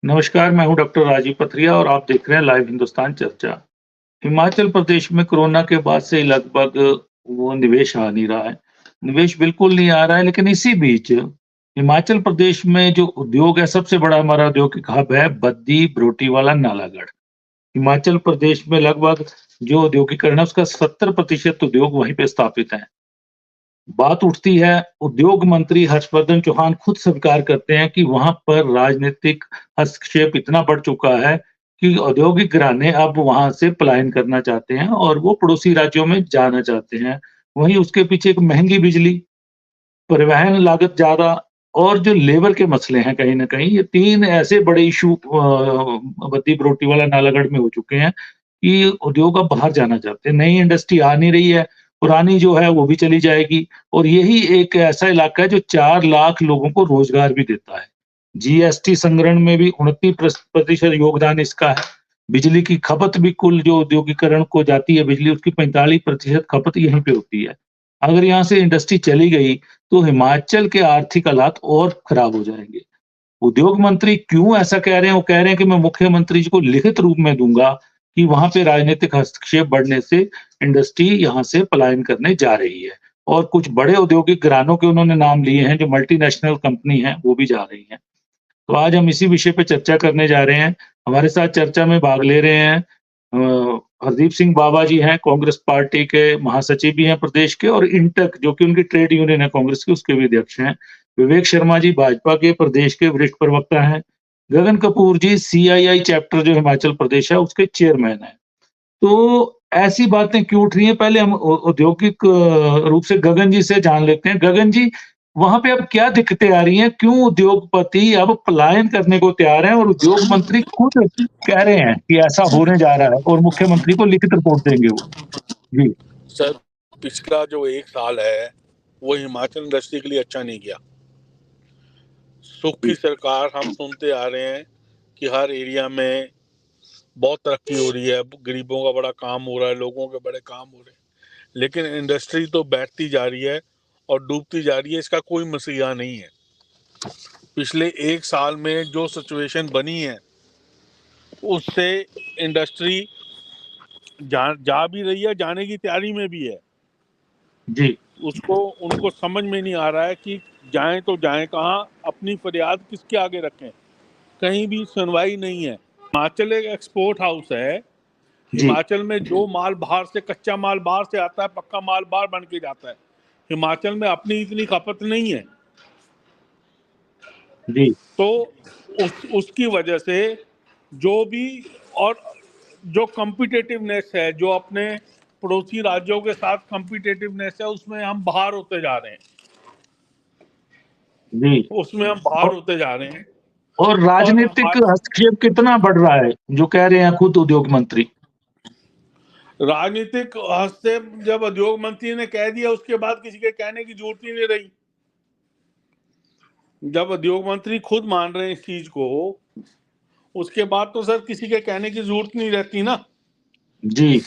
नमस्कार, मैं हूँ डॉक्टर राजीव पथरिया और आप देख रहे हैं लाइव हिंदुस्तान चर्चा। हिमाचल प्रदेश में कोरोना के बाद से लगभग वो निवेश आ नहीं रहा है। निवेश बिल्कुल नहीं आ रहा है, लेकिन इसी बीच हिमाचल प्रदेश में जो उद्योग है, सबसे बड़ा हमारा औद्योगिक हब है बद्दी, बरोटीवाला, नालागढ़। हिमाचल प्रदेश में लगभग जो औद्योगिकरण है, उसका 70% उद्योग वहीं पे स्थापित हैं। बात उठती है, उद्योग मंत्री हर्षवर्धन चौहान खुद स्वीकार करते हैं कि वहाँ पर राजनीतिक हस्तक्षेप इतना बढ़ चुका है कि औद्योगिक घराने अब वहाँ से पलायन करना चाहते हैं और वो पड़ोसी राज्यों में जाना चाहते हैं। वहीं उसके पीछे एक महँगी बिजली, परिवहन लागत ज़्यादा और जो लेबर के मसले हैं कहीं न कहीं, ये 3 ऐसे बड़े इश्यू बद्दी, बरोटीवाला, नालागढ़ में हो चुके हैं कि उद्योग अब बाहर जाना चाहते हैं। नई इंडस्ट्री आ नहीं रही है, पुरानी जो है वो भी चली जाएगी और यही एक ऐसा इलाका है जो 4 लाख लोगों को रोज़गार भी देता है। जीएसटी संग्रहण में भी 29% योगदान इसका है। बिजली की खपत भी कुल जो औद्योगिकरण को जाती है बिजली, उसकी 45% खपत यहीं पे होती है। अगर यहाँ से इंडस्ट्री चली गई तो हिमाचल के आर्थिक हालात और खराब हो जाएँगे। उद्योग मंत्री क्यों ऐसा कह रहे हैं? वो कह रहे हैं कि मैं मुख्यमंत्री जी को लिखित रूप में दूँगा कि वहाँ पे राजनीतिक हस्तक्षेप बढ़ने से इंडस्ट्री यहाँ से पलायन करने जा रही है। और कुछ बड़े औद्योगिक घरानों के उन्होंने नाम लिए हैं, जो मल्टीनेशनल कंपनी हैं, वो भी जा रही हैं। तो आज हम इसी विषय पे चर्चा करने जा रहे हैं। हमारे साथ चर्चा में भाग ले रहे हैं हरदीप सिंह बाबा जी हैं, कांग्रेस पार्टी के महासचिव भी हैं प्रदेश के और इंटक जो कि उनकी ट्रेड यूनियन है कांग्रेस की, उसके भी अध्यक्ष हैं। विवेक शर्मा जी भाजपा के प्रदेश के वरिष्ठ प्रवक्ता हैं। गगन कपूर जी सीआईआई चैप्टर जो हिमाचल प्रदेश है, उसके चेयरमैन हैं। तो ऐसी बातें क्यों उठ रही हैं? पहले हम औद्योगिक रूप से गगन जी से जान लेते हैं। गगन जी, वहाँ पे अब क्या दिक्कतें आ रही हैं? क्यों उद्योगपति अब पलायन करने को तैयार हैं और उद्योग मंत्री खुद कह रहे हैं कि ऐसा होने जा रहा है और मुख्यमंत्री को लिखित रिपोर्ट देंगे वो? जी। सर, पिछला जो 1 साल है, वो हिमाचल इंडस्ट्री के लिए अच्छा नहीं गया। सुख की जी, सरकार हम सुनते आ रहे हैं कि हर एरिया में बहुत तरक्की हो रही है, गरीबों का बड़ा काम हो रहा है, लोगों के बड़े काम हो रहे हैं। लेकिन इंडस्ट्री तो बैठती जा रही है और डूबती जा रही है, इसका कोई मसीहा नहीं है। पिछले 1 साल में जो सिचुएशन बनी है, उससे इंडस्ट्री जा भी रही है, जाने की तैयारी में भी है। जी, उसको उनको समझ में नहीं आ रहा है कि जाएं तो जाएं कहाँ, अपनी फरियाद किसके आगे रखें। कहीं भी सुनवाई नहीं है। हिमाचल एक एक्सपोर्ट हाउस है। जी, हिमाचल में जो माल बाहर से, कच्चा माल बाहर से आता है, पक्का माल बाहर बन के जाता है। हिमाचल में अपनी इतनी खपत नहीं है। जी, तो उसकी वजह से जो भी, और जो कॉम्पिटिटिवनेस है, जो अपने पड़ोसी राज्यों के साथ कॉम्पिटिटिवनेस है, उसमें हम बाहर होते जा रहे हैं। जी। उसमें हम बाहर और होते जा रहे हैं। और और राजनीतिक हस्तक्षेप कितना बढ़ रहा है, जो कह रहे हैं खुद उद्योग मंत्री? राजनीतिक हस्तक्षेप जब उद्योग मंत्री ने कह दिया, उसके बाद किसी के कहने की जरूरत ही नहीं रही। जब उद्योग मंत्री खुद मान रहे हैं इस चीज को, उसके बाद तो सर किसी के कहने की जरूरत नहीं रहती ना। जी।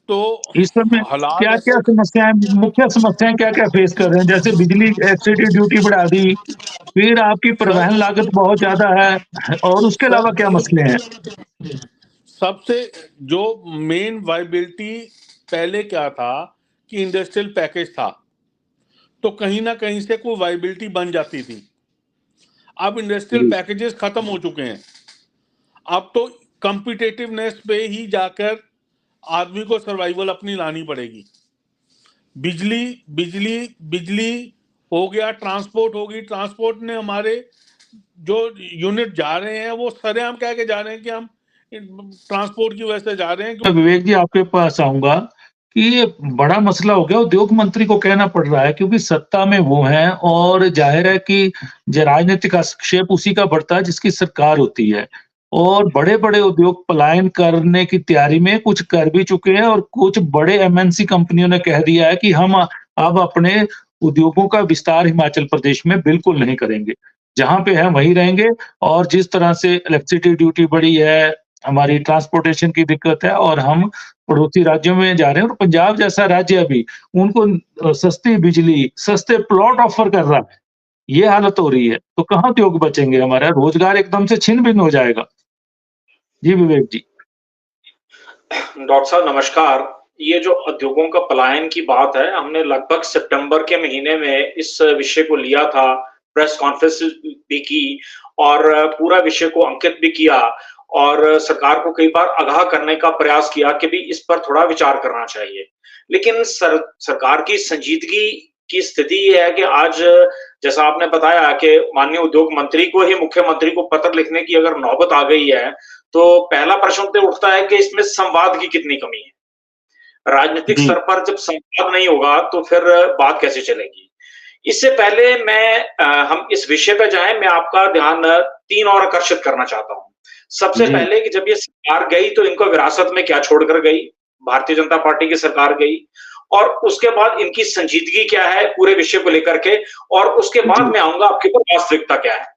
तो इस समय हालात क्या-क्या ऐसे। समस्याएँ मुख्य समस्याएँ क्या-क्या फेस कर रहे हैं? जैसे बिजली एक्साइड ड्यूटी बढ़ा दी, फिर आपकी सर परिवहन लागत बहुत ज़्यादा है और उसके सर अलावा क्या मसले हैं? सबसे जो मेन वाइबिलिटी पहले क्या था कि इंडस्ट्रियल पैकेज था, तो कहीं ना कहीं से कोई वाइबिलिटी बन जाती थी। अब इंडस्ट्रियल जी, पैकेजेस खत्म हो चुके हैं। अब तो कॉम्पिटेटिवनेस पे ही जाकर आदमी को सर्वाइवल अपनी लानी पड़ेगी। बिजली बिजली बिजली हो गया, ट्रांसपोर्ट होगी। ट्रांसपोर्ट ने हमारे जो यूनिट जा रहे हैं, वो सरेआम कह के जा रहे हैं कि हम ट्रांसपोर्ट की वजह से जा रहे हैं। मैं विवेक जी आपके पास आऊँगा कि ये बड़ा मसला हो गया, उद्योग मंत्री को कहना पड़ रहा है क्योंकि सत्ता में वो हैं और ज़ाहिर है कि राजनीतिक हस्तक्षेप उसी का बढ़ता है जिसकी सरकार होती है। और बड़े-बड़े उद्योग पलायन करने की तैयारी में कुछ कर भी चुके हैं और कुछ बड़े एमएनसी कंपनियों ने कह दिया है कि हम अब अपने उद्योगों का विस्तार हिमाचल प्रदेश में बिल्कुल नहीं करेंगे। जहाँ पे हैं वहीं रहेंगे और जिस तरह से इलेक्ट्रिसिटी ड्यूटी बढ़ी है, हमारी ट्रांसपोर्टेशन की दिक्कत है और हम पड़ोसी राज्यों में जा रहे हैं और पंजाब जैसा राज्य अभी उनको सस्ती बिजली, सस्ते प्लॉट ऑफ़र कर रहा है। ये हालत हो रही है, तो कहाँ उद्योग बचेंगे हमारा? रोजगार एकदम से छिन-भिन्न हो जाएगा। जी, विवेक जी। डॉक्टर साहब नमस्कार। ये जो उद्योगों का पलायन की बात है, हमने लगभग सितंबर के महीने में इस विषय को लिया था, प्रेस कॉन्फ्रेंस भी की और पूरा विषय को अंकित भी किया और सरकार को कई बार आगाह करने का प्रयास किया कि भी इस पर थोड़ा विचार करना चाहिए। लेकिन सरकार की संजीदगी की स्थिति ये है कि आज जैसा आपने बताया कि माननीय उद्योग मंत्री को ही मुख्यमंत्री को पत्र लिखने की अगर नौबत आ गई है, तो पहला प्रश्न तो उठता है कि इसमें संवाद की कितनी कमी है? राजनीतिक जी, स्तर पर जब संवाद नहीं होगा, तो फिर बात कैसे चलेगी? इससे पहले हम इस विषय पे जाएँ, मैं आपका ध्यान 3 और आकर्षित करना चाहता हूँ। सबसे जी, पहले कि जब ये सरकार गई, तो इनको विरासत में क्या छोड़कर गई? भारतीय जनता पार्टी की सरकार गई और उसके बाद इनकी संजीदगी क्या है पूरे विषय को लेकर के और उसके बाद जी, मैं आऊँगा आपके ऊपर वास्तविकता क्या है?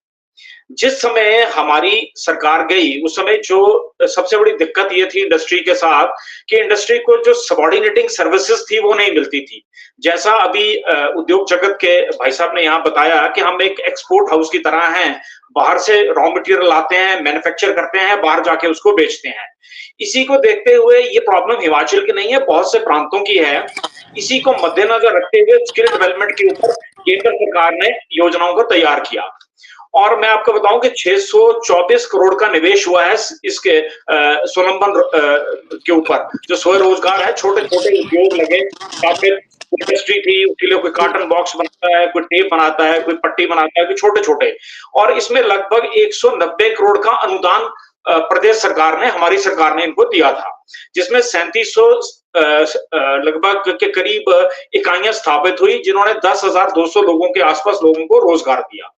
जिस समय हमारी सरकार गई, उस समय जो सबसे बड़ी दिक्कत ये थी इंडस्ट्री के साथ कि इंडस्ट्री को जो सबॉर्डिनेटिंग सर्विसेज़ थी, वो नहीं मिलती थी। जैसा अभी उद्योग जगत के भाई साहब ने यहाँ बताया कि हम एक एक्सपोर्ट हाउस की तरह हैं, बाहर से रॉ मटेरियल लाते हैं, मैन्युफैक्चर करते हैं, बाहर जाके उसको बेचते हैं। इसी को देखते हुए ये प्रॉब्लम हिमाचल की नहीं है, बहुत से प्रांतों की है। इसी को मद्देनजर रखते हुए स्किल डेवलपमेंट के ऊपर केंद्र सरकार ने योजनाओं को तैयार किया। और मैं आपको बताऊं कि 624 करोड़ का निवेश हुआ है इसके स्वलंबन के ऊपर जो स्वरोजगार है, छोटे-छोटे उद्योग लगे, या फिर इंडस्ट्री थी, उसके लिए कोई कार्टन बॉक्स बनाता है, कोई टेप बनाता है, कोई पट्टी बनाता है, कोई छोटे-छोटे और इसमें लगभग 190 करोड़ का अनुदान प्रदेश सरकार ने, हमारी सरकार ने इनको दिया था, जिसमें 3700 लगभग के करीब इकाइयां स्थापित हुई, जिन्होंने 10,200 लोगों के आसपास लोगों को रोजगार दिया।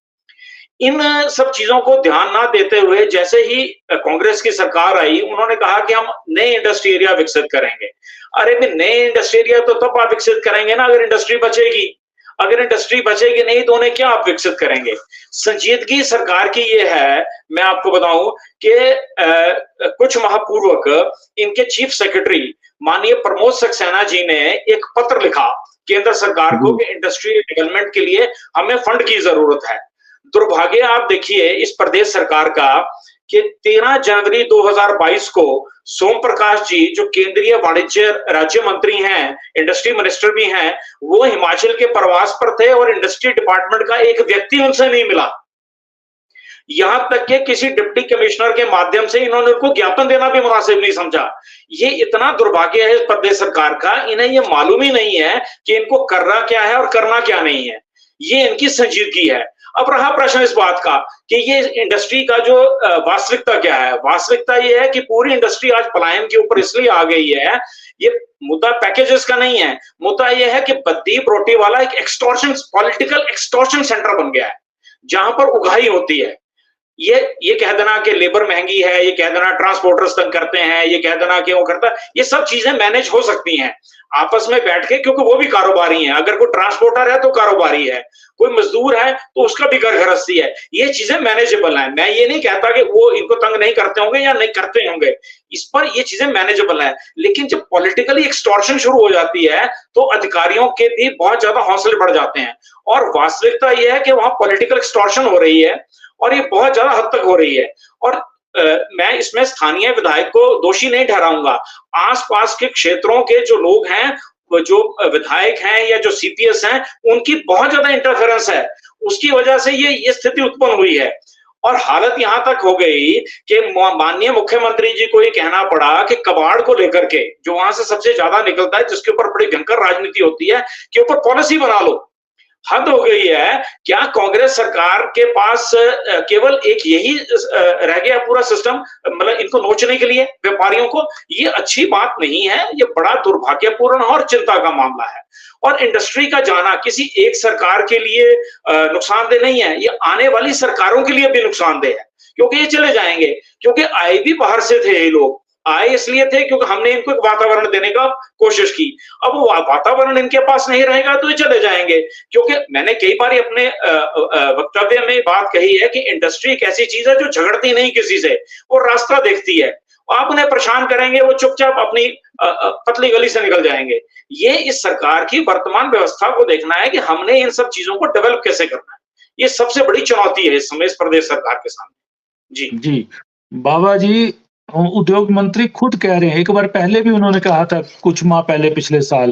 इन सब चीजों को ध्यान ना देते हुए जैसे ही कांग्रेस की सरकार आई, उन्होंने कहा कि हम नए इंडस्ट्री एरिया विकसित करेंगे। अरे भाई नए इंडस्ट्री एरिया तो तब आप विकसित करेंगे ना अगर इंडस्ट्री बचेगी। अगर इंडस्ट्री बचेगी नहीं तो उन्हें क्या आप विकसित करेंगे? संजीदगी सरकार की ये है, मैं आपको बताऊं कि कुछ माह पूर्वक इनके चीफ सेक्रेटरी माननीय प्रमोद सक्सेना जी ने एक पत्र लिखा केंद्र सरकार को जी, कि इंडस्ट्री डेवलपमेंट के लिए हमें फंड की जरूरत है। दुर्भाग्य आप देखिए इस प्रदेश सरकार का कि 13 जनवरी 2022 को सोम प्रकाश जी जो केंद्रीय वाणिज्य राज्य मंत्री हैं, इंडस्ट्री मिनिस्टर भी हैं, वो हिमाचल के प्रवास पर थे और इंडस्ट्री डिपार्टमेंट का एक व्यक्ति उनसे नहीं मिला। यहां तक कि किसी डिप्टी कमिश्नर के माध्यम से इन्होंने उनको ज्ञापन देना भी मुनासिब नहीं समझा। ये इतना दुर्भाग्य है इस प्रदेश सरकार का, इन्हें ये मालूम ही नहीं है कि इनको करना क्या है और करना क्या नहीं है। ये इनकी संजीदगी है। अब रहा प्रश्न इस बात का कि ये इंडस्ट्री का जो वास्तविकता क्या है? वास्तविकता ये है कि पूरी इंडस्ट्री आज पलायन के ऊपर इसलिए आ गई है, ये मुद्दा पैकेजेस का नहीं है, मुद्दा ये है कि बद्दीप रोटी वाला एक एक्सटॉर्शन पॉलिटिकल एक्सटॉर्शन सेंटर बन गया है, जहां पर उगाही होती है। ये कह देना कि लेबर महंगी है, ये कह देना ट्रांसपोर्टर्स तंग करते हैं, ये कह देना कि वो करता है, ये सब चीजें मैनेज हो सकती हैं आपस में बैठ के क्योंकि वो भी कारोबारी हैं। अगर कोई ट्रांसपोर्टर है तो कारोबारी है, कोई मजदूर है तो उसका भी घर गृहस्थी है। ये चीजें मैनेजेबल हैं। मैं ये नहीं कहता कि वो इनको तंग नहीं करते होंगे या नहीं करते होंगे, इस पर ये चीजें मैनेजेबल हैं। लेकिन जब पॉलिटिकली एक्सटॉर्शन शुरू हो जाती है तो अधिकारियों के भी बहुत ज्यादा हौसले बढ़ जाते हैं और वास्तविकता ये है कि वहां पॉलिटिकल एक्सटॉर्शन हो रही है और ये बहुत ज्यादा हद तक हो रही है। और मैं इसमें स्थानीय विधायक को दोषी नहीं ठहराऊंगा। आसपास के क्षेत्रों के जो लोग हैं, जो विधायक हैं या जो सीपीएस हैं, उनकी बहुत ज्यादा इंटरफेरेंस है। उसकी वजह से ये स्थिति उत्पन्न हुई है और हालत यहां तक हो गई कि माननीय मुख्यमंत्री जी को ये कहना पड़ा कि कबाड़ को लेकर के जो वहां से सबसे ज्यादा निकलता है, जिसके ऊपर बड़ी भयंकर राजनीति होती है, के ऊपर पॉलिसी बना लो। हद हो गई है। क्या कांग्रेस सरकार के पास केवल एक यही रह गया पूरा सिस्टम, मतलब इनको नोचने के लिए व्यापारियों को? ये अच्छी बात नहीं है, ये बड़ा दुर्भाग्यपूर्ण और चिंता का मामला है। और इंडस्ट्री का जाना किसी एक सरकार के लिए नुकसानदेह नहीं है, ये आने वाली सरकारों के लिए भी नुकसानदेह है, क्योंकि ये चले जाएंगे। क्योंकि आए भी बाहर से थे ये लोग, आए इसलिए थे क्योंकि हमने इनको एक वातावरण देने का कोशिश की। अब वो वातावरण इनके पास नहीं रहेगा तो ये चले जाएंगे। क्योंकि मैंने कई बार अपने वक्तव्य में बात कही है कि इंडस्ट्री एक ऐसी चीज है जो झगड़ती नहीं किसी से, वो रास्ता देखती है। आप उन्हें परेशान करेंगे, वो चुपचाप अपनी पतली गली से निकल जाएंगे। ये इस सरकार की वर्तमान व्यवस्था को देखना है कि हमने इन सब चीजों को डेवलप कैसे करना है। ये सबसे बड़ी चुनौती है इस समय इस प्रदेश सरकार के सामने। जी। जी। बाबा जी उद्योग मंत्री खुद कह रहे हैं, एक बार पहले भी उन्होंने कहा था कुछ माह पहले पिछले साल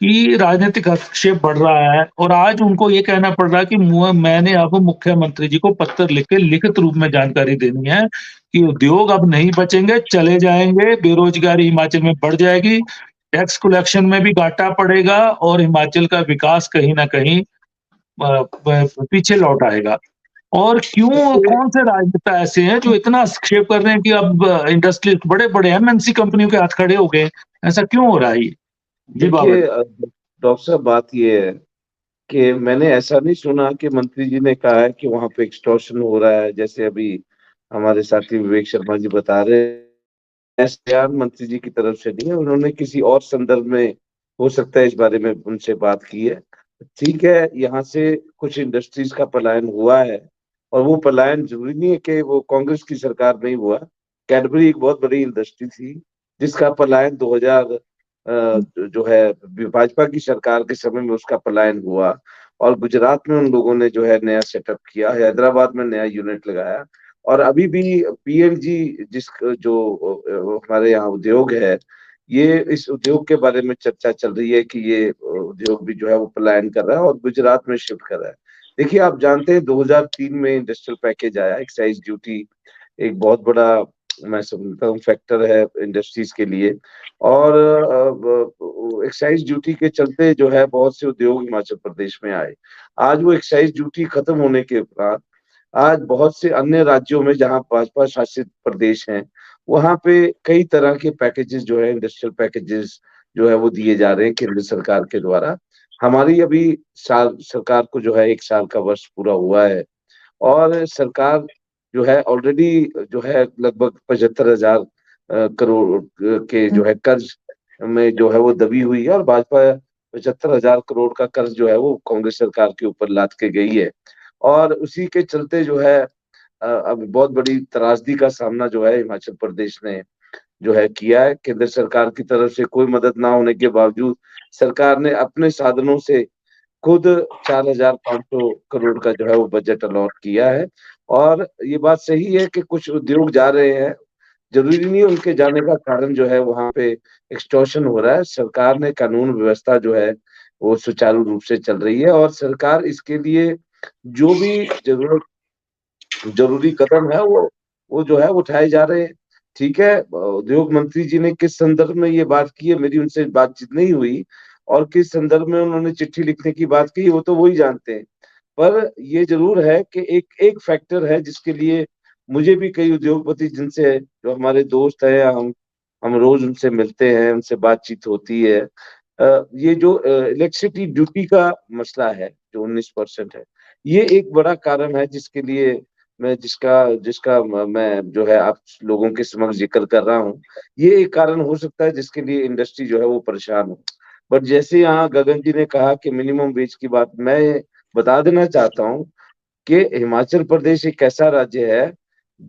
कि राजनीतिक हस्तक्षेप बढ़ रहा है और आज उनको ये कहना पड़ रहा है कि मैंने अब मुख्यमंत्री जी को पत्र लिख के लिखित रूप में जानकारी देनी है कि उद्योग अब नहीं बचेंगे, चले जाएँगे, बेरोज़गारी हिमाचल में बढ़ जाएगी, टैक्स कलेक्शन में भी घाटा पड़ेगा और हिमाचल का विकास कहीं न कहीं पीछे लौट आएगा। और क्यों कौन से राजनेता ऐसे हैं जो इतना हस्तक्षेप कर रहे हैं कि अब इंडस्ट्री बड़े-बड़े एमएनसी कंपनियों के हाथ खड़े हो गए? ऐसा क्यों हो रहा है ये? जी बाबा देखिए जी। डॉक्टर साहब, बात ये है कि मैंने ऐसा नहीं सुना कि मंत्री जी ने कहा है कि वहां पे एक्सटॉर्शन हो रहा है, जैसे अभी हमारे साथी विवेक शर्मा जी बता रहे हैं। ऐसे बयान मंत्री जी की तरफ से नहीं है, उन्होंने किसी और संदर्भ में हो सकता है इस बारे में उनसे बात की है। ठीक है, यहाँ से कुछ इंडस्ट्रीज का पलायन हुआ है और वो पलायन जरूरी नहीं है कि वो कांग्रेस की सरकार में ही हुआ। कैडबरी एक बहुत बड़ी इंडस्ट्री थी जिसका पलायन 2000 जो है भाजपा की सरकार के समय में उसका पलायन हुआ और गुजरात में उन लोगों ने जो है नया सेटअप किया, हैदराबाद में नया यूनिट लगाया और अभी भी पीएनजी जिस जो हमारे यहाँ उद्योग है, ये इस उद्योग के बारे में चर्चा चल रही है कि ये उद्योग भी जो है वो पलायन कर रहा है और गुजरात में शिफ्ट कर रहा है। देखिए, आप जानते हैं 2003 में इंडस्ट्रियल पैकेज आया, एक्साइज ड्यूटी एक बहुत बड़ा मैं समझता हूँ फैक्टर है इंडस्ट्रीज के लिए और एक्साइज ड्यूटी के चलते जो है बहुत से उद्योग हिमाचल प्रदेश में आए। आज वो एक्साइज ड्यूटी खत्म होने के उपरांत आज बहुत से अन्य राज्यों में जहाँ भाजपा शासित प्रदेश हैं, वहां पे कई तरह के पैकेजेस जो है इंडस्ट्रियल पैकेजेस जो है वो दिए जा रहे हैं केंद्र सरकार के द्वारा। हमारी अभी साल सरकार को जो है 1 साल का वर्ष पूरा हुआ है और सरकार जो है ऑलरेडी जो है लगभग 75,000 करोड़ के जो है कर्ज में जो है वो दबी हुई है और भाजपा 75,000 करोड़ का कर्ज जो है वो कांग्रेस सरकार के ऊपर लाद के गई है और उसी के चलते जो है अब बहुत बड़ी त्रासदी का सामना जो है हिमाचल प्रदेश ने जो है किया है। केंद्र सरकार की तरफ से कोई मदद ना होने के बावजूद सरकार ने अपने साधनों से खुद 4,500 करोड़ का जो है वो बजट अलॉट किया है और ये बात सही है कि कुछ उद्योग जा रहे हैं, जरूरी नहीं उनके जाने का कारण जो है वहां पे एक्सटॉर्शन हो रहा है। सरकार ने कानून व्यवस्था जो है वो सुचारू रूप से चल रही है और सरकार इसके लिए जो भी जरूरी कदम है वो जो है उठाए जा रहे हैं। ठीक है, उद्योग मंत्री जी ने किस संदर्भ में ये बात की है, मेरी उनसे बातचीत नहीं हुई और किस संदर्भ में उन्होंने चिट्ठी लिखने की बात की वो तो वही जानते हैं। पर ये जरूर है कि एक एक फैक्टर है जिसके लिए मुझे भी कई उद्योगपति जिनसे जो हमारे दोस्त हैं, हम रोज उनसे मिलते हैं, उनसे बातचीत होती है। ये जो इलेक्ट्रिसिटी ड्यूटी का मसला है जो 19% है, ये एक बड़ा कारण है जिसके लिए मैं जिसका जिसका मैं जो है आप लोगों के समक्ष जिक्र कर रहा हूँ। ये एक कारण हो सकता है जिसके लिए इंडस्ट्री जो है वो परेशान हो। बट जैसे यहाँ गगन जी ने कहा कि मिनिमम वेज की बात, मैं बता देना चाहता हूँ कि हिमाचल प्रदेश एक ऐसा राज्य है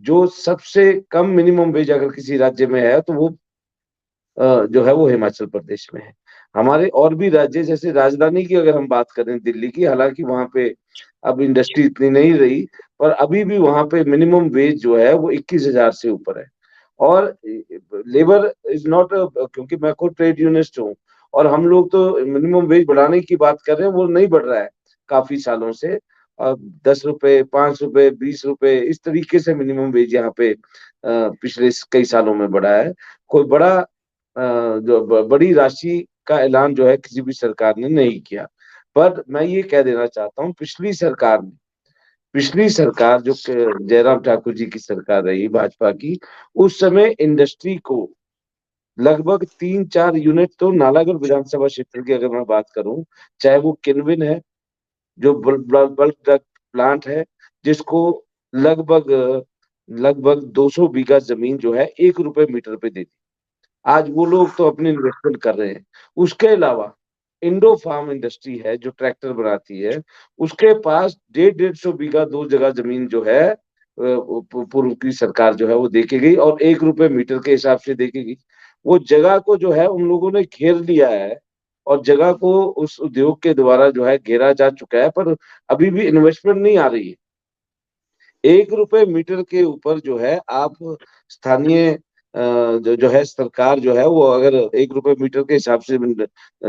जो सबसे कम मिनिमम वेज अगर किसी राज्य में है तो वो जो है वो हिमाचल प्रदेश में है। हमारे और भी राज्य जैसे राजधानी की अगर हम बात करें दिल्ली की, हालांकि वहां पे अब इंडस्ट्री इतनी नहीं रही पर अभी भी वहां पे मिनिमम वेज जो है वो 21,000 से ऊपर है और लेबर इज नॉट, क्योंकि मैं खुद ट्रेड यूनिस्ट हूँ और हम लोग तो मिनिमम वेज बढ़ाने की बात कर रहे हैं, वो नहीं बढ़ रहा है काफी सालों से। 10 रुपए, 5 रुपए, 20 रुपए इस तरीके से मिनिमम वेज यहाँ पे पिछले कई सालों में बढ़ा है। कोई बड़ा जो बड़ी राशि का ऐलान जो है किसी भी सरकार ने नहीं किया। पर मैं ये कह देना चाहता हूँ पिछली सरकार जो जयराम ठाकुर जी की सरकार रही भाजपा की, उस समय इंडस्ट्री को लगभग 3-4 यूनिट तो नालागढ़ विधानसभा क्षेत्र की अगर मैं बात करूं, चाहे वो किनविन है जो बल्क प्लांट है जिसको लगभग लगभग 200 बीघा जमीन जो है 1 रुपए मीटर पे देती, आज वो लोग तो अपनी इन्वेस्टमेंट कर रहे हैं। उसके अलावा इंडो फार्म इंडस्ट्री है जो ट्रैक्टर बनाती है, उसके पास 150 बीघा 2 जगह जमीन जो है पूर्व की सरकार जो है वो देके गई और 1 रुपए मीटर के हिसाब से देके गई। वो जगह को जो है उन लोगों ने घेर लिया है और जगह को उस उद्योग के द्वारा जो है घेरा जा चुका है, पर अभी भी इन्वेस्टमेंट नहीं आ रही है। 1 रुपए मीटर के ऊपर जो है आप स्थानीय जो है सरकार जो है वो अगर 1 रुपए मीटर के हिसाब से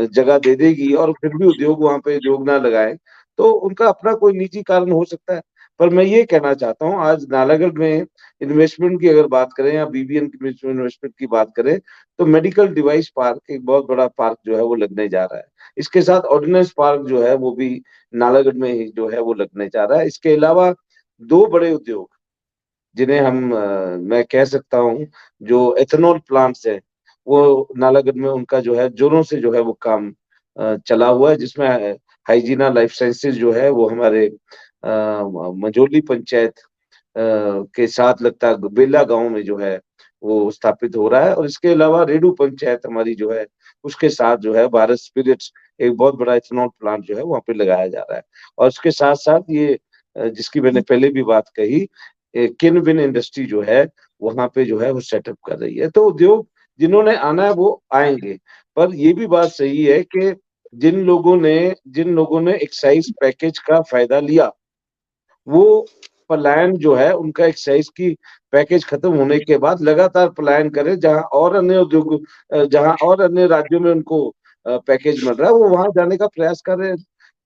जगह दे देगी और फिर भी उद्योग वहाँ पे उद्योग ना लगाए, तो उनका अपना कोई निजी कारण हो सकता है। पर मैं ये कहना चाहता हूँ, आज नालागढ़ में इन्वेस्टमेंट की अगर बात करें या बीबीएन की इन्वेस्टमेंट की बात करें, तो मेडिकल डिवाइस पार्क, एक बहुत बड़ा पार्क जो है वो लगने जा रहा है। इसके साथ ऑर्डिनेंस पार्क जो है वो भी नालागढ़ में ही जो है वो लगने जा रहा है। इसके अलावा 2 बड़े उद्योग जिन्हें मैं कह सकता हूँ, जो एथेनॉल प्लांट्स हैं, वो नालागढ़ में उनका जो है जोरों से जो है वो काम चला हुआ है, जिसमें हाइजीना लाइफ साइंसेज जो है वो हमारे मंझोली पंचायत के साथ लगता बेला गाँव में जो है वो स्थापित हो रहा है। और इसके अलावा रेडू पंचायत हमारी जो है उसके साथ जो है भारत स्पिरिट्स एक बहुत बड़ा इथेनॉल प्लांट जो है वहाँ पे लगाया जा रहा है। और उसके साथ-साथ ये जिसकी मैंने पहले भी बात कही, किनविन इंडस्ट्री जो है वहाँ पे जो है वो सेटअप कर रही है। तो उद्योग जिन्होंने आना है वो आएँगे। पर ये भी बात सही है कि जिन लोगों ने एक्साइज़ पैकेज का फ़ायदा लिया, वो पलायन जो है उनका एक्साइज़ की पैकेज खत्म होने के बाद लगातार पलायन करें, जहाँ और अन्य राज्यों में उनको पैकेज मिल रहा है, वो वहाँ जाने का प्रयास कर रहे हैं।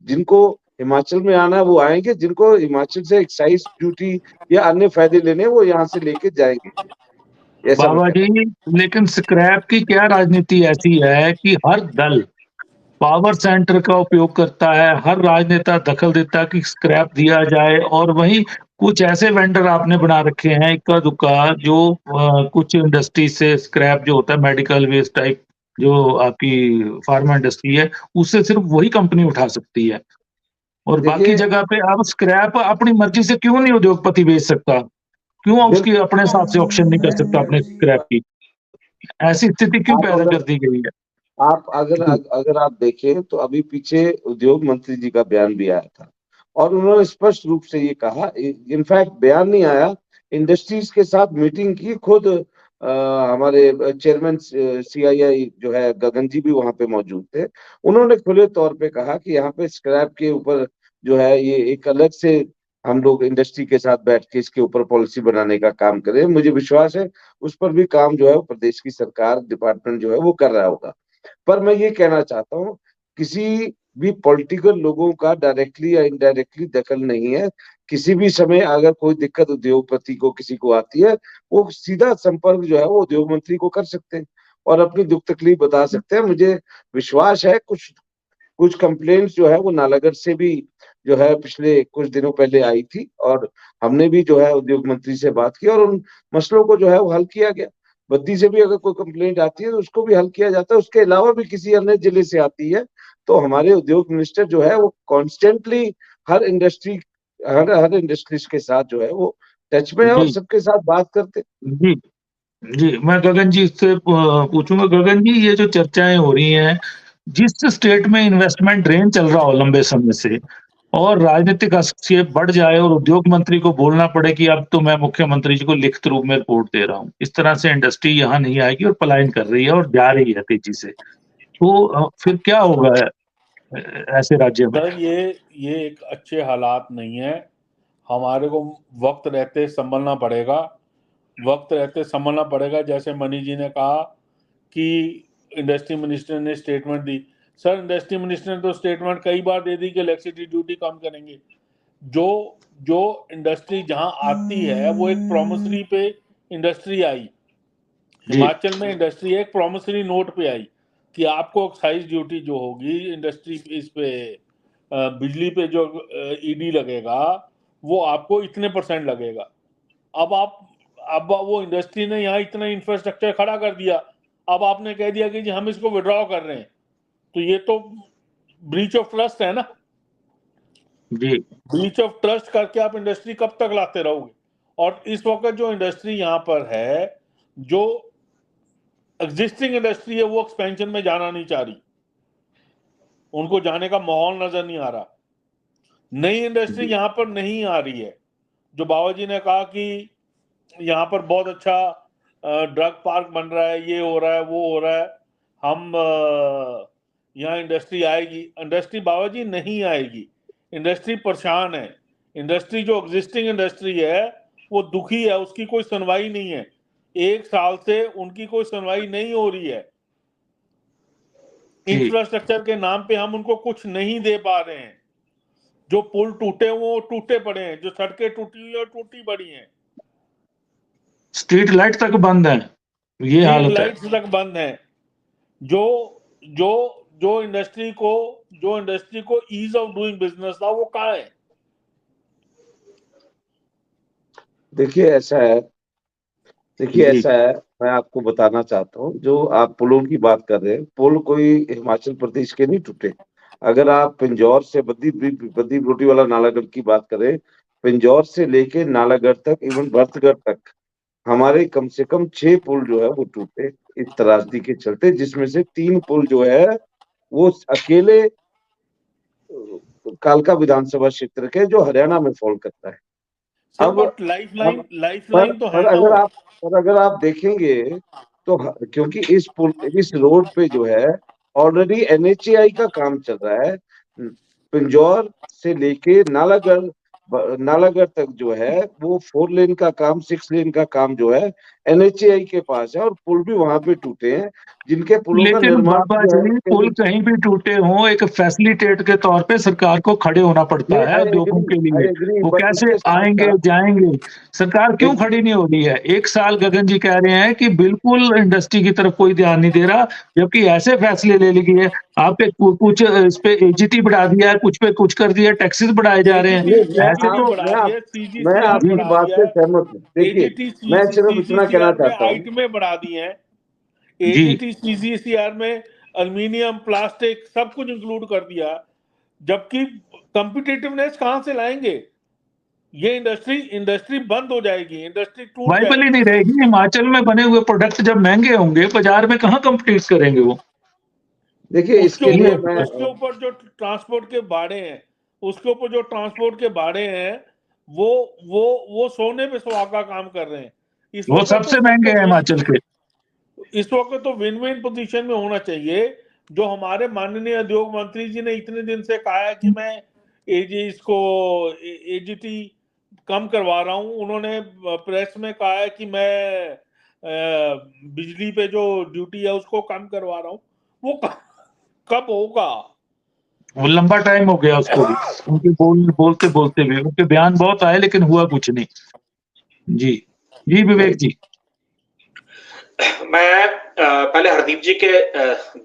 जिनको हिमाचल में आना है वो आएँगे, जिनको हिमाचल से एक्साइज़ ड्यूटी या अन्य फ़ायदे लेने हैं वो यहाँ से लेके जाएँगे। ऐसा मैं बाबा कहना जी, लेकिन स्क्रैप की क्या राजनीति ऐसी है कि हर दल पावर सेंटर का उपयोग करता है, हर राजनेता दखल देता है कि स्क्रैप दिया जाए और वहीं कुछ ऐसे वेंडर आपने बना रखे हैं इक्का-दुक्का जो कुछ इंडस्ट्री से स्क्रैप जो होता है मेडिकल वेस्ट टाइप जो आपकी फार्मा इंडस्ट्री है, उससे सिर्फ़ वही कंपनी उठा सकती है और बाकी देखिए, जगह पे अब स्क्रैप अपनी मर्ज़ी से क्यों नहीं उद्योगपति बेच सकता? क्यों उसकी बिल्कुल अपने हिसाब से ऑक्शन नहीं कर सकता अपने स्क्रैप की? ऐसी स्थिति क्यों आप पैदा अगर कर दी गई है? आप अगर जी, अगर आप देखें तो अभी पीछे उद्योग मंत्री जी का बयान भी आया था और उन्होंने स्पष्ट रूप से ये कहा, इनफैक्ट बयान नहीं आया, इंडस्ट्रीज के साथ मीटिंग की खुद हमारे चेयरमैन सीआईआई जो है गगन जी भी वहां पे मौजूद थे। उन्होंने खुले तौर पे कहा कि यहाँ पे स्क्रैप के ऊपर जो है ये एक अलग से हम लोग इंडस्ट्री के साथ बैठ के इसके ऊपर पॉलिसी बनाने का काम करें। मुझे विश्वास है उस पर भी काम जो है वो प्रदेश की सरकार डिपार्टमेंट जो है वो कर रहा होगा। पर मैं ये कहना चाहता हूँ, किसी भी पॉलिटिकल लोगों का डायरेक्टली या इनडायरेक्टली दखल नहीं है। किसी भी समय अगर कोई दिक्कत उद्योगपति को किसी को आती है, वो सीधा संपर्क जो है वो उद्योग मंत्री को कर सकते हैं और अपनी दुःख तकलीफ बता सकते हैं। मुझे विश्वास है कुछ कुछ कंप्लेंट्स जो है वो नालागढ़ से भी जो है पिछले कुछ दिनों पहले आई थी और हमने भी जो है उद्योग मंत्री से बात की और उन मसलों को जो है वो हल किया गया। बद्दी से भी अगर कोई कंप्लेंट आती है तो उसको भी हल किया जाता है। उसके अलावा भी किसी अन्य जिले से आती है, तो हमारे उद्योग मिनिस्टर जो है वो कॉन्स्टेंटली हर इंडस्ट्री हर हर इंडस्ट्रीज के साथ जो है वो टच में है और जी, सबके साथ बात करते हैं। जी। जी, मैं गगन जी से पूछूँगा गगन जी ये जो चर्चाएँ हो रही हैं, जिस स्टेट में इन्वेस्टमेंट ड्रेन चल रहा हो लंबे समय से और राजनीतिक हस्तक्षेप बढ़ जाए और उद्योग मंत्री को बोलना पड़े कि अब तो मैं मुख्यमंत्री जी को लिखित रूप में रिपोर्ट दे रहा हूँ। इस तरह से इंडस्ट्री यहाँ नहीं आएगी और पलायन कर रही है और जा रही है तेज़ी से। तो फिर क्या होगा ऐसे राज्य में? सर ये एक अच्छे हालात नहीं है। हमारे को वक्त रहते संभलना पड़ेगा। वक्त रहते संभलना पड़ेगा। जैसे मनीष जी ने कहा कि इंडस्ट्री मिनिस्टर ने स्टेटमेंट दी। सर इंडस्ट्री मिनिस्टर ने तो स्टेटमेंट कई बार दे दी कि इलेक्ट्रिसिटी ड्यूटी कम करेंगे। जो जो इंडस्ट्री जहां आती है वो एक प्रोमिसरी पे इंडस्ट्री आई। जी, हिमाचल में इंडस्ट्री एक प्रोमिसरी नोट पे आई कि आपको एक्साइज ड्यूटी जो होगी इंडस्ट्री इस पे बिजली पे जो ईडी लगेगा वो आपको इतने % लगेगा। अब आप अब वो इंडस्ट्री ने यहाँ इतना इंफ्रास्ट्रक्चर खड़ा कर दिया, अब आपने कह दिया कि जी हम इसको विड्रॉ कर रहे हैं, तो ये तो ब्रीच ऑफ ट्रस्ट है ना। जी, ब्रीच ऑफ ट्रस्ट करके आप इंडस्ट्री कब तक लाते रहोगे? और इस वक्त जो इंडस्ट्री यहाँ पर है, जो एग्जिस्टिंग इंडस्ट्री है वो एक्सपेंशन में जाना नहीं चाह रही, उनको जाने का माहौल नजर नहीं आ रहा। नई इंडस्ट्री जी, यहाँ पर नहीं आ रही है। जो बाबा जी ने कहा कि यहाँ पर बहुत अच्छा ड्रग पार्क बन रहा है, ये हो रहा है वो हो रहा है, हम यहाँ इंडस्ट्री आएगी। इंडस्ट्री बाबा जी नहीं आएगी, इंडस्ट्री परेशान है। इंडस्ट्री जो एग्जिस्टिंग इंडस्ट्री है वो दुखी है, उसकी कोई सुनवाई नहीं है। 1 साल से उनकी कोई सुनवाई नहीं हो रही है। जी इंफ्रास्ट्रक्चर के नाम पे हम उनको कुछ नहीं दे पा रहे हैं। जो पुल टूटे वो टूटे पड़े हैं, जो सड़कें टूटी हुई और टूटी पड़ी हैं, स्ट्रीट लाइट तक बंद है, ये स्ट्रीट हालत है। लाइट्स तक बंद हैं। जो जो जो इंडस्ट्री को ईज ऑफ डूइंग बिजनेस था वो कहाँ है? देखिए ऐसा है, जी मैं आपको बताना चाहता हूँ, जो आप पुलों की बात कर रहे हैं, पुल कोई हिमाचल प्रदेश के नहीं टूटे। अगर आप पिंजौर से बद्दी बरोटी वाला नालागढ़ की बात करें, पिंजौर से लेके नालागढ़ तक, इवन भरतगढ़ तक हमारे कम से कम 6 पुल जो है वो टूटे इस त्रासदी के चलते, जिसमें से 3 पुल जो है वो अकेले कालका विधानसभा क्षेत्र के, जो हरियाणा में फॉल करता है। अब लाइफलाइन तो है ना। अगर आप देखेंगे तो क्योंकि इस रोड पे जो है ऑलरेडी NHAI का काम चल रहा है। पिंजौर से लेके नालागढ़ तक जो है वो 4 लेन का काम, 6 लेन का काम जो है NHAI के पास है, और पुल भी वहां पे टूटे हैं, जिनके पुलों का लेकिन निर्माण बाबा जी पुल कहीं भी टूटे हों, एक फैसिलिटेट के तौर पे सरकार को खड़े होना पड़ता है उद्योगों के लिए। वो कैसे आएंगे जाएंगे, सरकार क्यों खड़ी नहीं हो रही है? 1 साल गगन जी कह रहे हैं कि बिल्कुल इंडस्ट्री की तरफ कोई ध्यान नहीं दे रहा, जबकि ऐसे फैसले ले लिए हैं। आपके कुछ इस पे AGT बढ़ा दिया है, कुछ पे कुछ कर दिया, टैक्सेस बढ़ाए जा रहे हैं। ऐसे तो मैं आपकी बात से सहमत हूँ। देखिए मैं सिर्फ इतना कहना चाहता हूँ, आइटमें बढ़ा दी हैं। AGT CCCR में एल्युमिनियम, प्लास्टिक सब कुछ इंक्लूड कर दिया, जबकि कंपिटिटिवनेस कहां से लाएंगे? ये इंडस्ट्री बंद हो जाएगी, इंडस्ट्री टूट वाइबल ही नहीं रहेगी। हिमाचल में बने हुए प्रोडक्ट जब महंगे होंगे, बाजार में कहाँ कम्पीट करेंगे वो? देखिए इसके लिए उसके ऊपर जो ट्रांसपोर्ट के भाड़े हैं वो सोने पे सुहागा काम कर रहे हैं। वो सबसे महंगे हैं हिमाचल के। इस वक्त तो विन विन पोजीशन में होना चाहिए। जो हमारे माननीय उद्योग मंत्री जी ने इतने दिन से कहा है कि मैं AGT कम करवा रहा हूं, उन्होंने प्रेस में कहा है कि मैं बिजली पे जो ड्यूटी है उसको कम करवा रहा हूं। वो कब होगा? वो लंबा टाइम हो गया उसको भी, उनके बोलते भी उनके बयान बहुत आए, लेकिन हुआ कुछ नहीं। जी विवेक जी। मैं पहले हरदीप जी के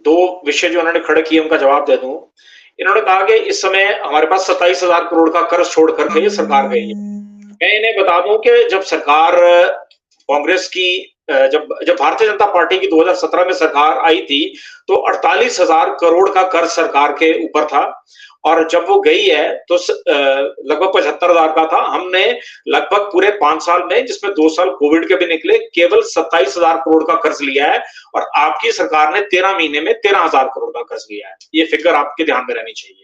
2 विषय जो उन्होंने खड़े किए उनका जवाब दे दूं। इन्होंने कहा कि इस समय हमारे पास 27,000 करोड़ का कर्ज छोड़ करके ये सरकार गई है। मैं इन्हें बता दूं कि जब सरकार कांग्रेस की जब भारतीय जनता पार्टी की 2017 में सरकार आई थी तो 48,000 करोड़ का कर्ज सरकार के ऊपर था, और जब वो गई है तो लगभग 75,000 का था। हमने लगभग पूरे 5 साल में, जिसमें 2 साल कोविड के भी निकले, केवल 27,000 करोड़ का कर्ज लिया है, और आपकी सरकार ने 13 महीने में 13,000 करोड़ का कर्ज लिया है। ये फिगर आपके ध्यान में रहनी चाहिए।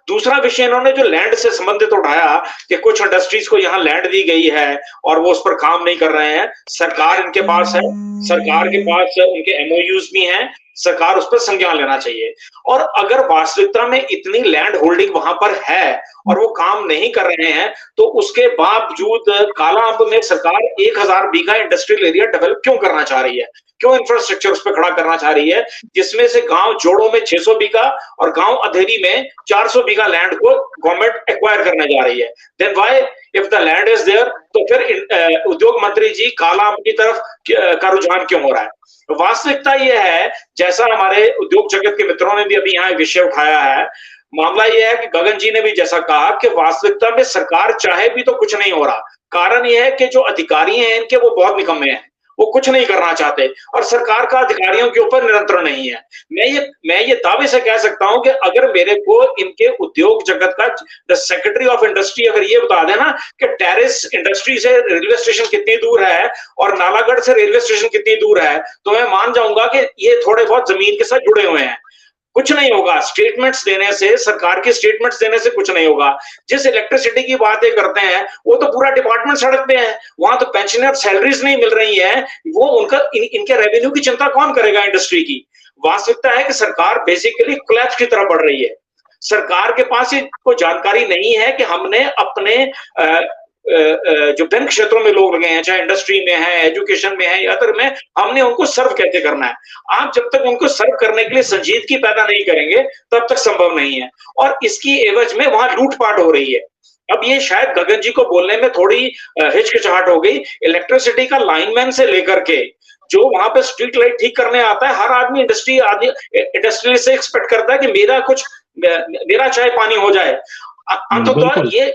दूसरा विषय इन्होंने जो लैंड से संबंधित उठाया कि कुछ इंडस्ट्रीज को यहाँ लैंड दी गई है और वो उस पर काम नहीं कर रहे हैं। सरकार इनके पास है, सरकार के पास उनके MOUs भी हैं, सरकार उस पर संज्ञान लेना चाहिए। और अगर वास्तविकता में इतनी लैंड होल्डिंग वहां पर है और वो काम नहीं कर रहे हैं, तो उसके बावजूद काला अंब में सरकार 1,000 बीघा इंडस्ट्रियल एरिया डेवलप क्यों करना चाह रही है? क्यों इंफ्रास्ट्रक्चर उस पर खड़ा करना चाह रही है, जिसमें से गांव जोड़ों में 600 बीघा और गांव अधेरी में 400 बीघा लैंड को गवर्नमेंट एक्वायर करने जा रही है? Then why if the land is there, तो फिर उद्योग मंत्री जी काला अंब की तरफ का रुझान क्यों हो रहा है? वास्तविकता यह है, जैसा हमारे उद्योग जगत के मित्रों ने भी अभी यहाँ विषय उठाया है, मामला यह है कि गगन जी ने भी जैसा कहा कि वास्तविकता में सरकार चाहे भी तो कुछ नहीं हो रहा। कारण यह है कि जो अधिकारी हैं इनके वो बहुत निकम्मे हैं, वो कुछ नहीं करना चाहते, और सरकार का अधिकारियों के ऊपर नियंत्रण नहीं है। मैं ये दावे से कह सकता हूं कि अगर मेरे को इनके उद्योग जगत का सेक्रेटरी ऑफ इंडस्ट्री अगर ये बता देना कि टेरेस इंडस्ट्री से रेलवे स्टेशन कितनी दूर है और नालागढ़ से रेलवे स्टेशन कितनी दूर है, तो मैं मान जाऊंगा कि ये थोड़े बहुत जमीन के साथ जुड़े हुए हैं। कुछ नहीं होगा स्टेटमेंट्स देने से, सरकार की स्टेटमेंट्स देने से कुछ नहीं होगा। जिस इलेक्ट्रिसिटी की बातें करते हैं वो तो पूरा डिपार्टमेंट सड़क पे है, वहां तो पेंशनर सैलरीज नहीं मिल रही है, वो उनका इनके रेवेन्यू की चिंता कौन करेगा इंडस्ट्री की? वास्तविकता है कि सरकार बेसिकली कोलैप्स की तरफ बढ़ रही है। सरकार के पास ये कोई जानकारी नहीं है कि हमने अपने जो विभिन्न क्षेत्रों में लोग लगे हैं, चाहे इंडस्ट्री में है, एजुकेशन में है या अदर में, हमने उनको सर्व कैसे करना है। आप जब तक उनको सर्व करने के लिए संजीदगी पैदा नहीं करेंगे, तब तक संभव नहीं है। और इसकी एवज में वहां लूटपाट हो रही है। अब ये शायद गगन जी को बोलने में थोड़ी हिचकिचाहट हो गई। इलेक्ट्रिसिटी का लाइनमैन से लेकर के जो वहां पे स्ट्रीट लाइट ठीक करने आता है, हर आदमी इंडस्ट्री से एक्सपेक्ट करता है कि मेरा चाय पानी हो जाए। अंततः ये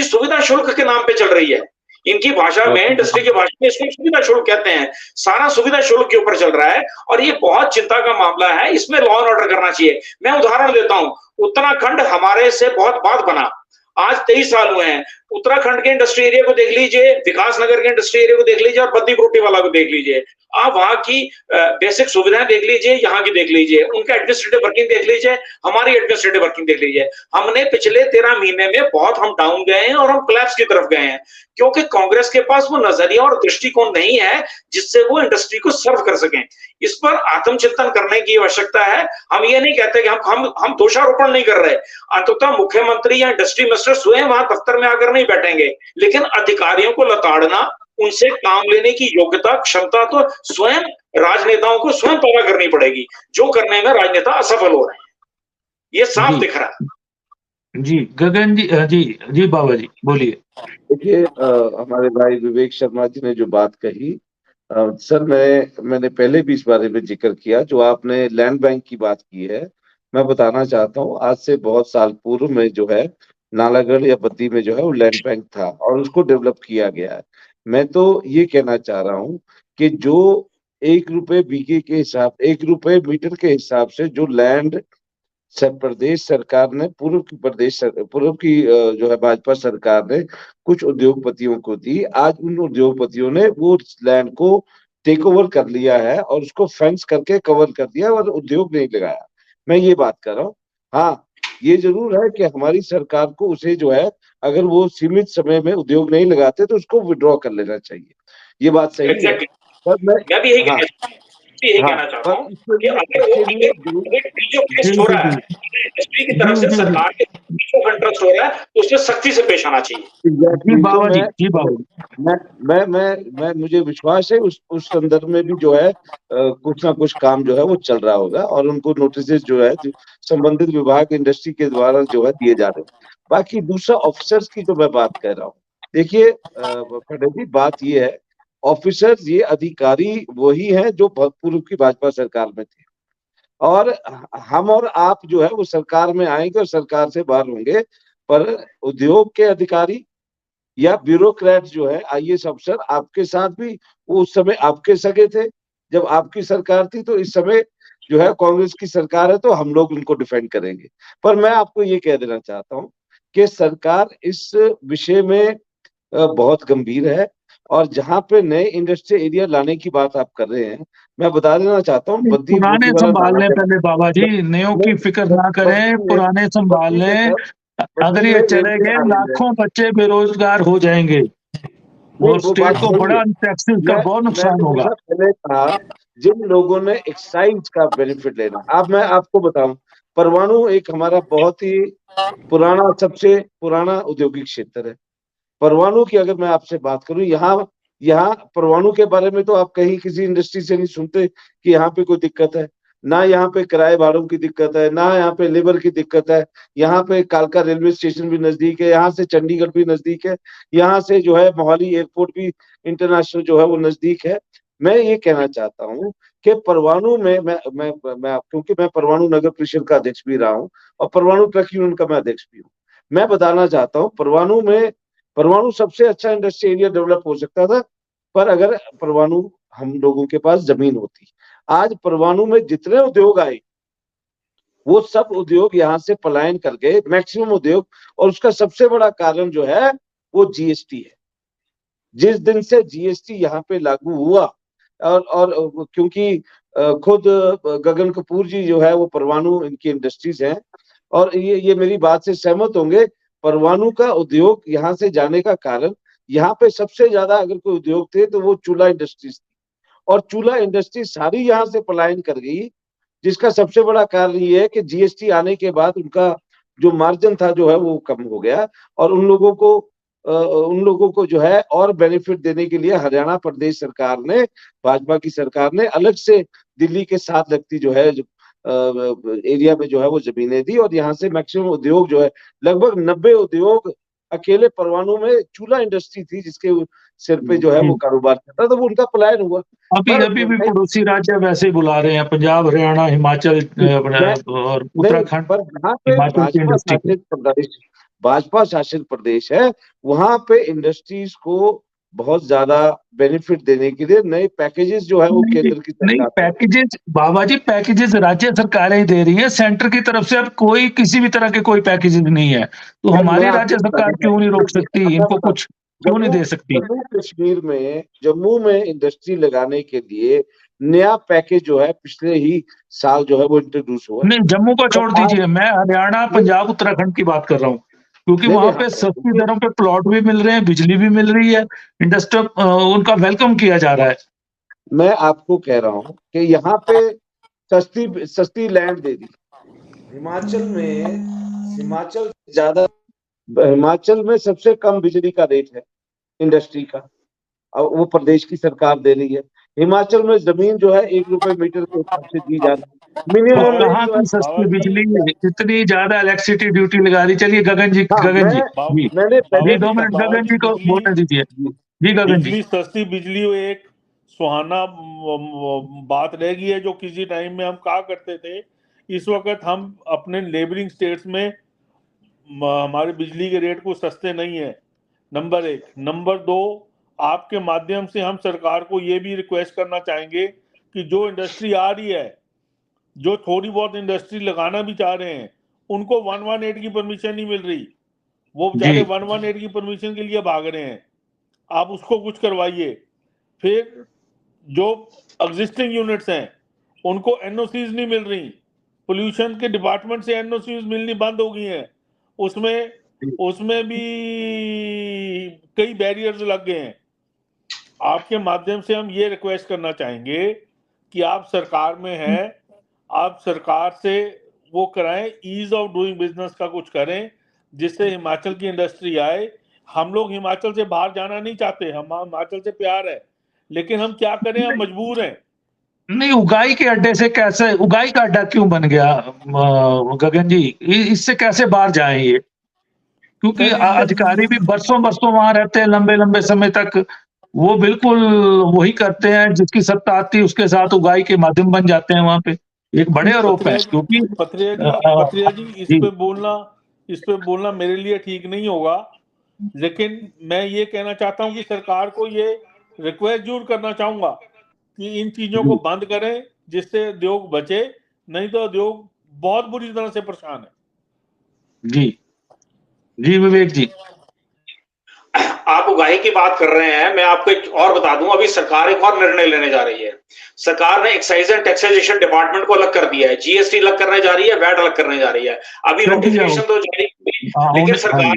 सुविधा शुल्क के नाम पे चल रही है। इनकी भाषा में, इंडस्ट्री की भाषा में इसको सुविधा शुल्क कहते हैं। सारा सुविधा शुल्क के ऊपर चल रहा है और ये बहुत चिंता का मामला है। इसमें लॉ एंड ऑर्डर करना चाहिए। मैं उदाहरण देता हूं, उत्तराखंड हमारे से बहुत बाद बना, आज 23 साल हुए हैं। उत्तराखंड के इंडस्ट्री एरिया को देख लीजिए, विकासनगर के इंडस्ट्री एरिया को देख लीजिए और बद्दी बरोटी वाला को देख लीजिए। आप वहां की बेसिक सुविधाएं देख लीजिए, यहाँ की देख लीजिए, उनका एडमिनिस्ट्रेटिव वर्किंग देख लीजिए, हमारी एडमिनिस्ट्रेटिव वर्किंग देख लीजिए। हमने पिछले 13 महीने में बहुत हम डाउन गए हैं और हम कोलैप्स की तरफ गए हैं, क्योंकि कांग्रेस के पास वो नजरिया और दृष्टिकोण नहीं है जिससे वो इंडस्ट्री को सर्व कर सकें। इस पर आत्मचिंतन करने की आवश्यकता है। हम ये नहीं कहते कि हम दोषारोपण नहीं कर रहे। अंततः मुख्यमंत्री या इंडस्ट्री मिनिस्टर स्वयं वहां दफ्तर में आकर नहीं बैठेंगे, लेकिन अधिकारियों को लताड़ना, उनसे काम लेने की योग्यता, क्षमता तो स्वयं राजनेताओं को स्वयं पैदा करनी पड़ेगी, जो करने में राजनेता असफल हो रहे हैं। ये साफ दिख रहा है। जी गगन जी, जी बाबा जी बोलिए। देखिए, हमारे भाई विवेक शर्मा जी ने जो बात कही, सर मैंने पहले भी इस बारे में जिक्र किया। जो आपने लैंड बैंक की बात की है, मैं बताना चाहता हूँ, आज से बहुत साल पूर्व में जो है नालागढ़ या बद्दी में जो है वो लैंड बैंक था और उसको डेवलप किया गया है। मैं तो ये कहना चाह रहा हूँ कि जो 1 रुपए बीघे के हिसाब, 1 रुपए मीटर के हिसाब से जो लैंड प्रदेश सरकार ने, पूर्व की जो है भाजपा सरकार ने कुछ उद्योगपतियों को दी, आज उन उद्योगपतियों ने वो लैंड को टेक ओवर कर लिया है और उसको फेंस करके कवर कर दिया और उद्योग नहीं लगाया। मैं ये बात कर रहा हूँ। हाँ, ये जरूर है कि हमारी सरकार को उसे जो है, अगर वो सीमित समय में उद्योग नहीं लगाते तो उसको विड्रॉ कर लेना चाहिए। ये बात सही है। पर मैं भी यही कहना चाहता हूँ कि इंडस्ट्री की तरफ से सरकार के इंटरेस्ट हो रहा है तो उसमें सख्ती से पेश आना चाहिए। मैं मुझे विश्वास है उस संदर्भ में भी जो है कुछ ना कुछ काम जो है वो चल रहा होगा और उनको नोटिस जो है संबंधित विभाग इंडस्ट्री के द्वारा जो है दिए जा रहे हैं। बाकी दूसरा ऑफिसर्स की जो मैं बात कर रहा हूँ, देखिए पटेल जी, बात ये है, ऑफिसर्स, ये अधिकारी वही हैं जो पूर्व की भाजपा सरकार में थे और हम और आप जो है वो सरकार में आएंगे और सरकार से बाहर होंगे, पर उद्योग के अधिकारी या ब्यूरोक्रेट जो है, आईएएस अफसर, आपके साथ भी वो उस समय आपके सगे थे जब आपकी सरकार थी, तो इस समय जो है कांग्रेस की सरकार है तो हम लोग उनको डिफेंड करेंगे। पर मैं आपको ये कह देना चाहता हूँ कि सरकार इस विषय में बहुत गंभीर है और जहां पे नए इंडस्ट्रियल एरिया लाने की बात आप कर रहे हैं, मैं बता देना चाहता हूँ, पुराने संभाल लें पहले बाबा जी, नयों की फिक्र ना करें, पुराने संभाल लें। अगर ये चले गए लाखों बच्चे बेरोजगार हो जाएंगे और स्टेट को बड़ा टैक्सेस का बहुत नुकसान होगा। पहले कहा जिन लोगों ने एक्साइज का बेनिफिट लेना। अब मैं आपको बताऊं, परमाणु एक हमारा बहुत ही पुराना, सबसे पुराना औद्योगिक क्षेत्र है। परमाणु की अगर मैं आपसे बात करूं, यहाँ परमाणु के बारे में तो आप कहीं किसी इंडस्ट्री से नहीं सुनते कि यहाँ पे कोई दिक्कत है। ना यहाँ पे किराए भाड़ों की दिक्कत है, ना यहाँ पे लेबर की दिक्कत है। यहाँ पे कालका रेलवे स्टेशन भी नजदीक है, यहाँ से चंडीगढ़ भी नजदीक है, यहाँ से जो है मोहाली एयरपोर्ट भी इंटरनेशनल जो है वो नजदीक है। मैं ये कहना चाहता हूँ कि परमाणु में मैं क्योंकि मैं परमाणु नगर परिषद का अध्यक्ष भी रहा हूँ और परमाणु ट्रक यूनियन का मैं अध्यक्ष भी हूँ, मैं बताना चाहता हूँ परमाणु सबसे अच्छा इंडस्ट्रियल एरिया डेवलप हो सकता था, पर अगर परमाणु हम लोगों के पास जमीन होती। आज परमाणु में जितने उद्योग आए वो सब उद्योग यहाँ से पलायन कर गए, मैक्सिमम उद्योग, और उसका सबसे बड़ा कारण जो है वो जीएसटी है। जिस दिन से जीएसटी यहाँ पे लागू हुआ और क्योंकि खुद गगन कपूर जी जो है वो परमाणु इनकी इंडस्ट्रीज हैं और ये मेरी बात से सहमत होंगे, परमाणु का उद्योग यहाँ से जाने का कारण, यहाँ पे सबसे ज्यादा अगर कोई उद्योग थे तो वो चूल्हा इंडस्ट्रीज थी और चूल्हा इंडस्ट्री सारी यहाँ से पलायन कर गई जिसका सबसे बड़ा कारण ये है कि जीएसटी आने के बाद उनका जो मार्जिन था जो है वो कम हो गया और उन लोगों को जो है और बेनिफिट देने के लिए हरियाणा प्रदेश सरकार ने, भाजपा की सरकार ने अलग से दिल्ली के साथ लगती जो है एरिया में जो है वो जमीनें दी और यहाँ से मैक्सिमम उद्योग जो है लगभग 90 उद्योग अकेले परवाणु में चूल्हा इंडस्ट्री थी जिसके सिर पे जो है वो कारोबार चलता था, वो उनका पलायन हुआ। अभी भी पड़ोसी राज्य वैसे ही बुला रहे हैं, पंजाब, हरियाणा, हिमाचल और उत्तराखंड। पर जहाँ पे भाजपा शासित प्रदेश है वहां पे इंडस्ट्रीज को बहुत ज्यादा बेनिफिट देने के लिए नए पैकेजेस जो है वो केंद्र की सरकार, नहीं पैकेजेस बाबा जी, पैकेजेस राज्य सरकारें ही दे रही है, सेंटर की तरफ से अब कोई किसी भी तरह के कोई पैकेजेस नहीं है, तो हमारी राज्य सरकार क्यों नहीं रोक सकती इनको, कुछ क्यों नहीं दे सकती? जम्मू में इंडस्ट्री लगाने के लिए नया पैकेज जो है पिछले ही साल जो है वो इंट्रोड्यूस हुआ। नहीं, जम्मू को छोड़ दीजिए, मैं हरियाणा, पंजाब, उत्तराखंड की बात कर रहा हूँ, क्योंकि वहां पे सस्ती दरों पे प्लॉट भी मिल रहे हैं, बिजली भी मिल रही है, इंडस्ट्री उनका वेलकम किया जा रहा है। मैं आपको कह रहा हूँ कि यहाँ पे सस्ती लैंड दे दी। हिमाचल में सबसे कम बिजली का रेट है इंडस्ट्री का, और वो प्रदेश की सरकार दे रही है। हिमाचल में जमीन जो है 1 रुपए मीटर के हिसाब से दी जा रही है। मिनिमम कहाँ की सस्ती बिजली, इतनी ज्यादा इलेक्ट्रिसिटी ड्यूटी लगा दी। चलिए गगन जी, मैंने 2 मिनट गगन जी को बोलने दीजिए। जी गगन जी, सस्ती बिजली एक सुहाना बात रह गई है जो किसी टाइम में हम कहा करते थे। इस वक्त हम अपने लेबरिंग स्टेट्स में हमारे बिजली के रेट को सस्ते नहीं है, नंबर 1। नंबर 2, आपके माध्यम से हम सरकार को ये भी रिक्वेस्ट करना चाहेंगे कि जो इंडस्ट्री आ रही है, जो थोड़ी बहुत इंडस्ट्री लगाना भी चाह रहे हैं, उनको 118 की परमिशन नहीं मिल रही, वो बेचारे 118 की परमिशन के लिए भाग रहे हैं। आप उसको कुछ करवाइए। फिर जो एग्जिस्टिंग यूनिट्स हैं उनको एनओसीज नहीं मिल रही, पोल्यूशन के डिपार्टमेंट से एनओसीज मिलनी बंद हो गई हैं, उसमें भी कई बैरियर्स लग गए हैं। आपके माध्यम से हम ये रिक्वेस्ट करना चाहेंगे कि आप सरकार में हैं, आप सरकार से वो कराएं, ईज ऑफ डूइंग बिजनेस का कुछ करें जिससे हिमाचल की इंडस्ट्री आए। हम लोग हिमाचल से बाहर जाना नहीं चाहते, हम हिमाचल से प्यार है, लेकिन हम क्या करें, हम मजबूर हैं। नहीं, उगाई के अड्डे से कैसे, उगाई का अड्डा क्यों बन गया गगन जी? इससे कैसे बाहर जाएं ये? क्योंकि अधिकारी भी बरसों वहां रहते हैं, लंबे समय तक वो बिल्कुल वही करते हैं, जिसकी सत्ता आती है उसके साथ उगाई के माध्यम बन जाते हैं वहां पे। एक बड़े आरोप है, क्योंकि पत्रिया जी इस पे बोलना मेरे लिए ठीक नहीं होगा, लेकिन मैं ये कहना चाहता हूं कि सरकार को ये रिक्वेस्ट जरूर करना चाहूंगा कि इन चीजों को बंद करें जिससे उद्योग बचे, नहीं तो उद्योग बहुत बुरी तरह से परेशान है। जी विवेक जी, आप उगाही की बात कर रहे हैं, मैं आपको एक और बता दूं, अभी सरकार एक और निर्णय लेने जा रही है। सरकार ने एक्साइज एंड टैक्सेशन डिपार्टमेंट को अलग कर दिया है, जीएसटी अलग करने जा रही है, वैट अलग करने जा रही है। अभी नोटिफिकेशन तो जारी हुई, लेकिन सरकार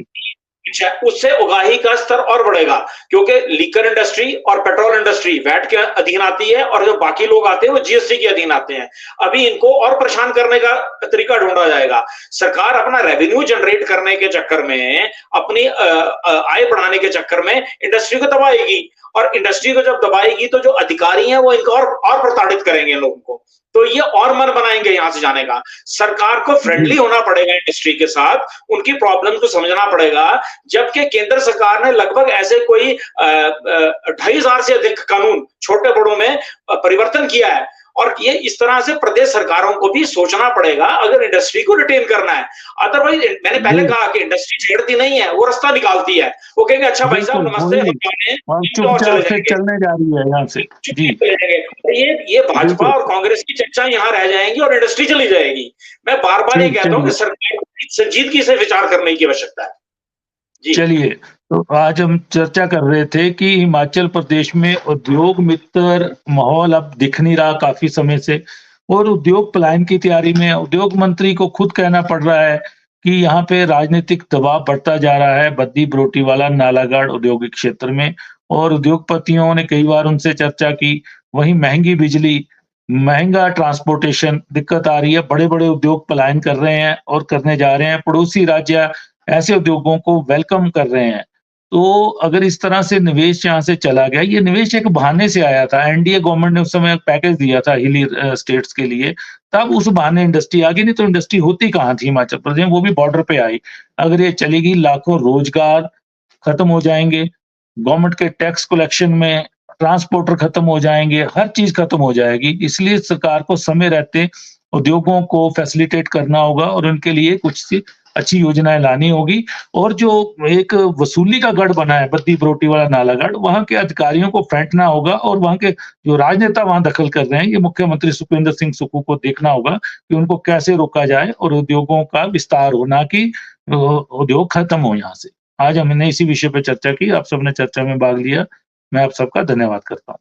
उससे उगाही का स्तर और बढ़ेगा, क्योंकि लीकर इंडस्ट्री और पेट्रोल इंडस्ट्री वैट के अधीन आती है और जो बाकी लोग आते हैं वो जीएसटी के अधीन आते हैं। अभी इनको और परेशान करने का तरीका ढूंढा जाएगा। सरकार अपना रेवेन्यू जनरेट करने के चक्कर में, अपनी आय बढ़ाने के चक्कर में इंडस्ट्री को दबाएगी, और इंडस्ट्री को जब दबाएगी तो जो अधिकारी हैं वो इनको और प्रताड़ित करेंगे लोगों को, तो ये और मन बनाएंगे यहां से जाने का। सरकार को फ्रेंडली होना पड़ेगा इंडस्ट्री के साथ, उनकी प्रॉब्लम को समझना पड़ेगा। जबकि केंद्र सरकार ने लगभग ऐसे कोई 2500 से अधिक कानून छोटे बड़ों में परिवर्तन किया है, और ये इस तरह से प्रदेश सरकारों को भी सोचना पड़ेगा अगर इंडस्ट्री को रिटेन करना है। अदरवाइज मैंने पहले कहा कि इंडस्ट्री छेड़ती नहीं है, वो रास्ता निकालती है। वो कहेंगे अच्छा भाई साहब नमस्ते, चलने जा रही है यहाँ से। ये भाजपा और कांग्रेस की चर्चा यहाँ रह जाएंगी और इंडस्ट्री चली जाएगी। मैं बार बार ये कहता हूँ कि सरकार को संजीदगी से विचार करने की आवश्यकता है। चलिए, तो आज हम चर्चा कर रहे थे कि हिमाचल प्रदेश में उद्योग मित्र माहौल अब दिख नहीं रहा काफी समय से, और उद्योग पलायन की तैयारी में। उद्योग मंत्री को खुद कहना पड़ रहा है कि यहाँ पे राजनीतिक दबाव बढ़ता जा रहा है बद्दी बरोटीवाला नालागढ़ औद्योगिक क्षेत्र में, और उद्योगपतियों ने कई बार उनसे चर्चा की। वहीं महंगी बिजली, महंगा ट्रांसपोर्टेशन दिक्कत आ रही है, बड़े-बड़े उद्योग पलायन कर रहे हैं और करने जा रहे हैं, पड़ोसी राज्य ऐसे उद्योगों को वेलकम कर रहे हैं। तो अगर इस तरह से निवेश यहाँ से चला गया, ये निवेश एक बहाने से आया था, एनडीए गवर्नमेंट ने उस समय एक पैकेज दिया था हिली स्टेट्स के लिए, तब उस बहाने इंडस्ट्री आ गई, नहीं तो इंडस्ट्री होती कहाँ थी हिमाचल प्रदेश में, वो भी बॉर्डर पे आई। अगर ये चलेगी लाखों रोजगार खत्म हो जाएँगे, गवर्नमेंट के टैक्स कलेक्शन में ट्रांसपोर्टर खत्म हो जाएँगे, हर चीज़ खत्म हो जाएगी। इसलिए सरकार को समय रहते उद्योगों को फैसिलिटेट करना होगा और उनके लिए कुछ सी अच्छी योजनाएँ लानी होगी। और जो एक वसूली का गढ़ बना है, बद्दी-बरोटी वाला नालागढ़, वहाँ के अधिकारियों को फेंटना होगा और वहाँ के जो राजनेता वहाँ दखल कर रहे हैं, ये मुख्यमंत्री सुखविंदर सिंह सुक्खू को देखना होगा कि उनको कैसे रोका जाए और उद्योगों का विस्तार हो, ना कि उद्योग खत्म हो यहाँ से। आज हमने इसी विषय पे चर्चा की, आप सबने चर्चा में भाग लिया। मैं आप सबका धन्यवाद करता हूँ।